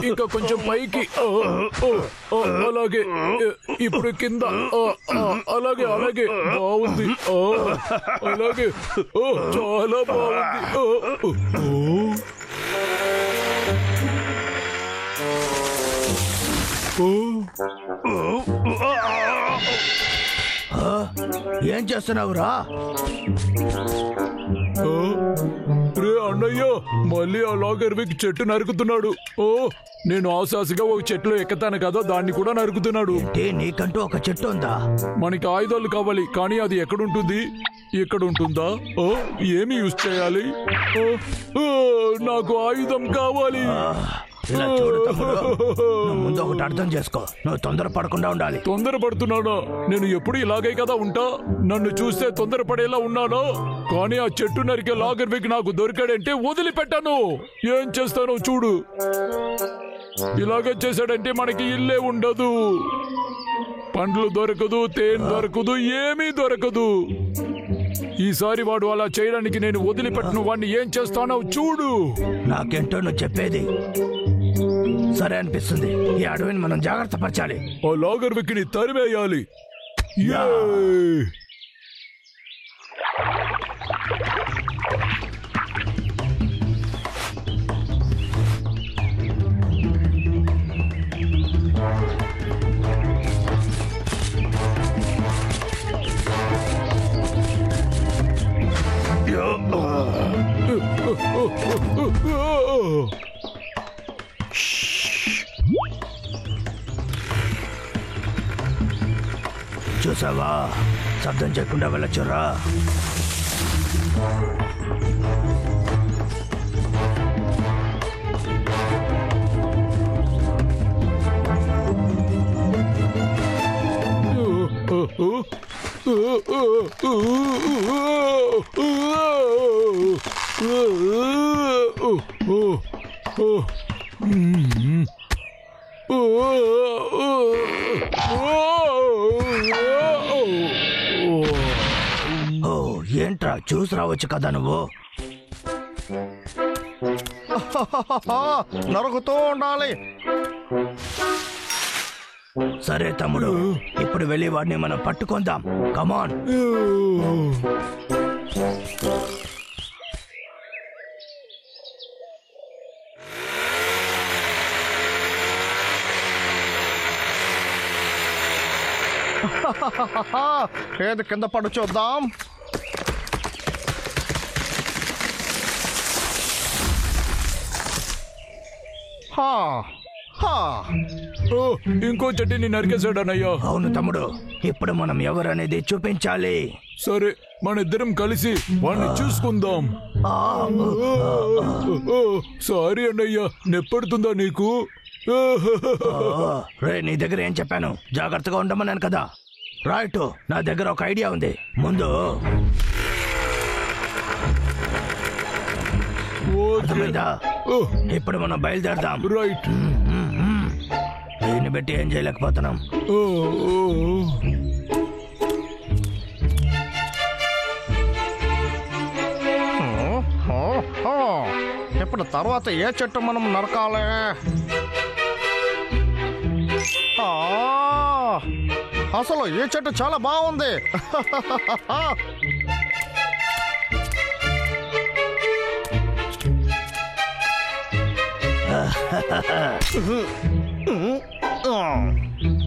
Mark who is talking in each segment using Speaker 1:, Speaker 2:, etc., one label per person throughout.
Speaker 1: ఇంకా కొంచెం పైకి. అలాగే ఇప్పుడు కింద. అలాగే అలాగే బాగుంది. అలాగే చాలా బాగుంది.
Speaker 2: ఏం చేస్తున్నావురా?
Speaker 1: రే అన్నయ్య, మళ్ళీ ఆ లాగర్విక్ చెట్టు నరుకుతున్నాడు. నేను ఆశాసిగా ఒక చెట్లు ఎక్కుతాను కదా, దాన్ని కూడా నరుకుతున్నాడు.
Speaker 2: నీకంటూ ఒక చెట్టు ఉందా?
Speaker 1: మనకి ఆయుధాలు కావాలి, కానీ అది ఎక్కడుంటుంది? ఇక్కడ ఉంటుందా? ఏమి యూజ్ చేయాలి? నాకు ఆయుధం కావాలి.
Speaker 2: ఇలా చూడు తమ్ముడు, నువ్వు ముందు ఒకటి అర్థం చేసుకో. నువ్వు తొందరపడకుండా ఉండాలి.
Speaker 1: తొందరపడుతున్నానా? నేను ఎప్పుడు ఇలాగే కదా ఉంటా. నన్ను చూస్తే తొందరపడేలా ఉన్నానా? కానీ ఆ చెట్టు నరికే లాగర్విక్ నాకు దొరికాడంటే వదిలిపెట్టాను. ఏం చేస్తానో చూడు. ఇలాగే చేశాడంటే మనకి ఇల్లే ఉండదు, పండ్లు దొరకదు, తేనె దొరకదు, ఏమీ దొరకదు. ఈసారి వాడు అలా చేయడానికి నేను వదిలిపెట్టను. వాడిని ఏం చేస్తానో చూడు.
Speaker 2: నాకేంటో నువ్వు చెప్పేది సరే అనిపిస్తుంది. ఈ అడవిని మనం జాగ్రత్త పరచాలి.
Speaker 1: ఆ లాగర్విక్ ని తరిమేయాలి.
Speaker 2: చూసావా, శబ్దం చేయకుండా వెళ్ళొచ్చురా. ఏంట్రా, చూసి రావచ్చు కదా నువ్వు.
Speaker 3: నరుకుతూ ఉండాలి.
Speaker 2: సరే తమ్ముడు, ఇప్పుడు వెళ్ళి వాడిని మనం పట్టుకుందాం. కమాన్.
Speaker 3: ఏది కింద పడు చూద్దాం.
Speaker 1: ఇంకో చెట్టుని నరికేశాడనయ్యా.
Speaker 2: అవును తమ్ముడు, ఇప్పుడు మనం ఎవరనేది చూపించాలి.
Speaker 1: సరే, మన ఇద్దరం కలిసి వాడిని చూసుకుందాం. సారీ అన్నయ్యా, నెప్పడుతుందా నీకు?
Speaker 2: రే, నీ దగ్గర ఏం చెప్పాను? జాగ్రత్తగా ఉండమన్నాను కదా. రైట్, నా దగ్గర ఒక ఐడియా ఉంది. ముందు ఇప్పుడు మనం బయలుదేరదాం.
Speaker 1: రైట్.
Speaker 2: దీన్ని బట్టి ఏం చేయలేకపోతున్నాం.
Speaker 3: ఇప్పుడు తర్వాత ఏ చెట్టు మనం నరకాలి? అసలు ఈ చెట్టు చాలా బాగుంది.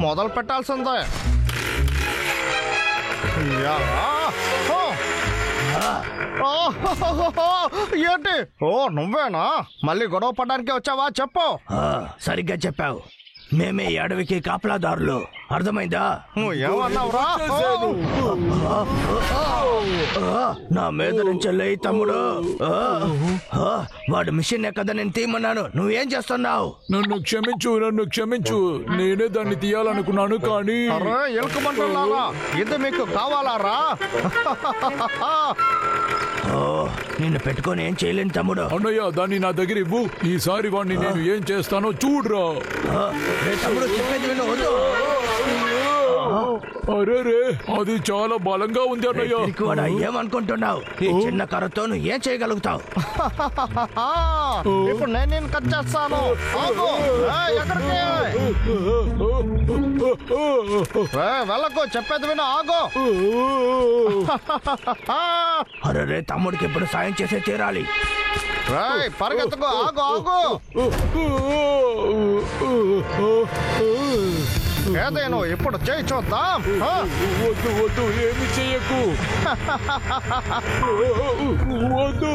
Speaker 3: మొదలు పెట్టాల్సిందే. ఏంటి? నువ్వేనా? మళ్ళీ గొడవ పడడానికి వచ్చావా? చెప్పు.
Speaker 2: సరిగ్గా చెప్పావు. మేమే ఈ అడవికి కాపలాదారులు. అర్థమైందా?
Speaker 3: నువ్వు ఏమన్నావురా?
Speaker 2: నా మీద నుంచి లేయి తమ్ముడు. వాడు మిషన్ కదా నేను తీయమన్నాను. నువ్వేం చేస్తున్నావు?
Speaker 1: నన్ను క్షమించు, నన్ను క్షమించు. నేనే దాన్ని తీయాలనుకున్నాను, కానీ
Speaker 3: ఎలుకమంటున్నారా? ఇది మీకు కావాలారా?
Speaker 2: నిన్ను పెట్టుకొని ఏం చేయలేను తమ్ముడు.
Speaker 1: అన్నయ్య, దాన్ని నా దగ్గర ఇవ్వు. ఈసారి వాడిని నేను ఏం చేస్తానో చూడురా.
Speaker 2: తమ్ముడు చెప్పేది విను.
Speaker 1: అరే అది చాలా బలంగా ఉంది అన్నయ్య.
Speaker 2: కూడా ఏమనుకుంటున్నావు? ఈ చిన్న కర్రతో నువ్వు ఏం చేయగలుగుతావు?
Speaker 3: ఇప్పుడు నేను కట్ చేస్తాను. ఆగు. ఎక్కడికి వెళ్ళకు, చెప్పేది విను. ఆగు.
Speaker 2: అరే తమ్ముడికి ఇప్పుడు సాయం చేసే తీరాలి.
Speaker 3: పరిగెత్తుకో. ఆగు ఆగు. ఏదేను ఇప్పుడు చేయి చూద్దాం.
Speaker 1: వద్దు వద్దు, ఏమి చెయ్యకు. వద్దు.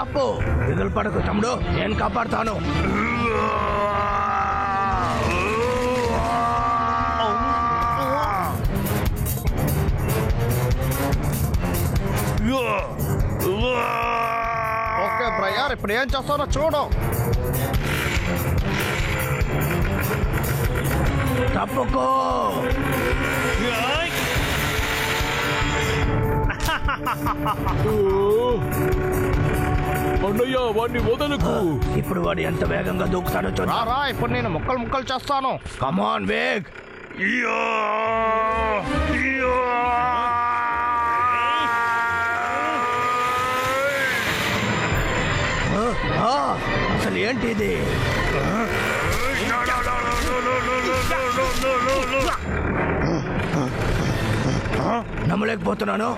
Speaker 2: ఆపు, దిగులు పడకు తమ్ముడు, నేను కాపాడుతాను.
Speaker 3: ఓకే బ్రయర్, ఇప్పుడు ఏం చేస్తానో చూడు.
Speaker 2: తప్పుకో.
Speaker 1: అన్నయ్య వాడిని వదలకు.
Speaker 2: ఇప్పుడు వాడు ఎంత వేగంగా దూకుతాడో చూడారా.
Speaker 3: ఇప్పుడు నేను ముక్కలు ముక్కలు చేస్తాను.
Speaker 2: కమాన్ వేగ్. అసలు ఏంటి ఇది? నమ్మలేకపోతున్నాను.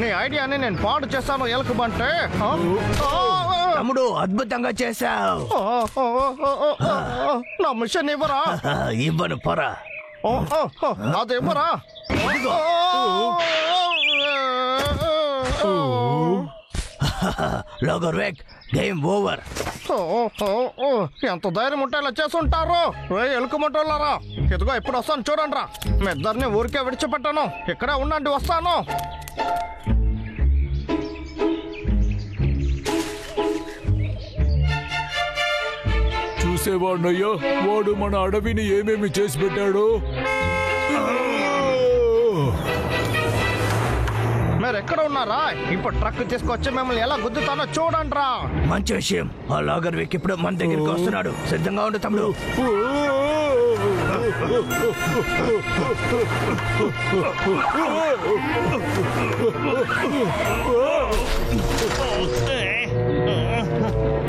Speaker 3: నీ ఐడియాని నేను పాడు చేశాను ఎలుకబంటే.
Speaker 2: తమ్ముడు అద్భుతంగా చేశావు.
Speaker 3: నా మిషన్ ఇవ్వరా?
Speaker 2: ఇవ్వను పొరా.
Speaker 3: అది ఇవ్వరా?
Speaker 2: లాగర్ వేక్, గేమ్ ఓవర్.
Speaker 3: ఎంత ధైర్యం ఉంటే ఇలా చేసుంటారు ఎలుకమంటోళ్ళారా. ఇదిగో ఇప్పుడు వస్తాను చూడండి రా. మీ ఇద్దరిని ఊరికే విడిచిపెట్టాను. ఇక్కడే ఉండండి, వస్తాను.
Speaker 1: చూసేవాడినయ్యా, వాడు మన అడవిని ఏమేమి చేసి పెట్టాడు.
Speaker 3: మీరు ఎక్కడ ఉన్నారా? ఇప్పుడు ట్రక్ తీసుకొచ్చి మిమ్మల్ని ఎలా గుద్దుతానో చూడండి రా.
Speaker 2: మంచి విషయం. ఆ లాగర్ వేక్ ఇప్పుడు మన దగ్గరికి వస్తున్నాడు. సిద్ధంగా ఉండు తమ్ముడు.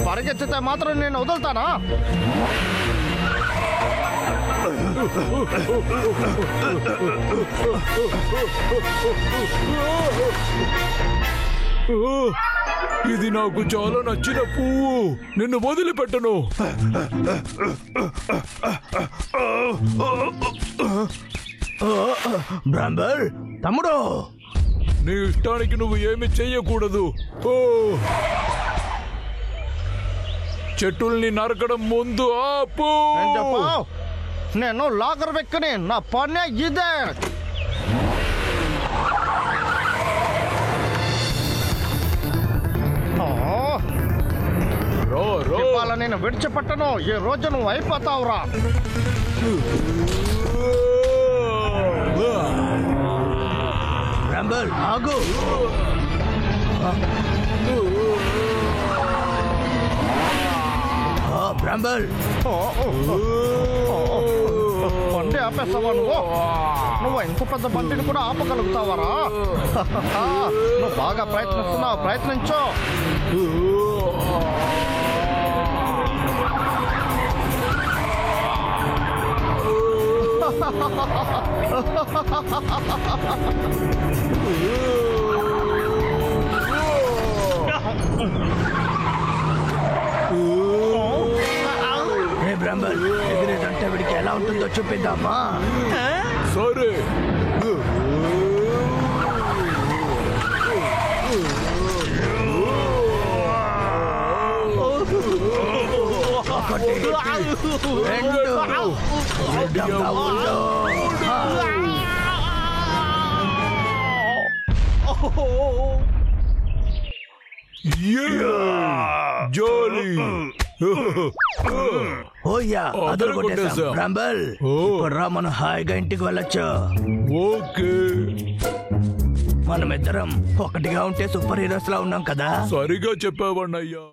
Speaker 3: పరిగెత్తితే మాత్రం నేను వదులుతానా?
Speaker 1: ఇది నాకు చాలా నచ్చిన పువ్వు. నిన్ను వదిలిపెట్టను.
Speaker 2: బ్రాంబర్ తమ్ముడు,
Speaker 1: నీ ఇష్టానికి నువ్వు ఏమి చెయ్యకూడదు. చెట్టుల్ని నరకడం ముందు ఆపు.
Speaker 3: నేను లాగర్ వెక్కని, నా పనే ఇదే. ఇవాళ నేను విడిచిపెట్టను. ఈ రోజు నువ్వు అయిపోతావురా.
Speaker 2: బ్రాంబర్ ఆగు. బ్రాంబర్
Speaker 3: బండి ఆపేస్తావా నువ్వు? నువ్వు ఇంత పెద్ద బండిని కూడా ఆపగలుగుతావరా? నువ్వు బాగా ప్రయత్నిస్తున్నావు, ప్రయత్నించు.
Speaker 2: బ్రాంబర్ ఎగిరేటంటే వీడికి ఎలా ఉంటుందో చూపిద్దామా?
Speaker 1: సరే.
Speaker 2: ఒకటి, రెండు, సిద్ధంగా ఉండు.
Speaker 1: జోలీ.
Speaker 2: ఓయ్యా, అదరు కొట్టేశాం. బ్రాంబల్, ఇప్పుడు రా, మనం హాయిగా ఇంటికి వెళ్ళొచ్చు.
Speaker 1: ఓకే.
Speaker 2: మనమిద్దరం ఒకటిగా ఉంటే సూపర్ హీరోస్ లా ఉన్నాం కదా.
Speaker 1: సరిగా చెప్పావన్నయ్యా.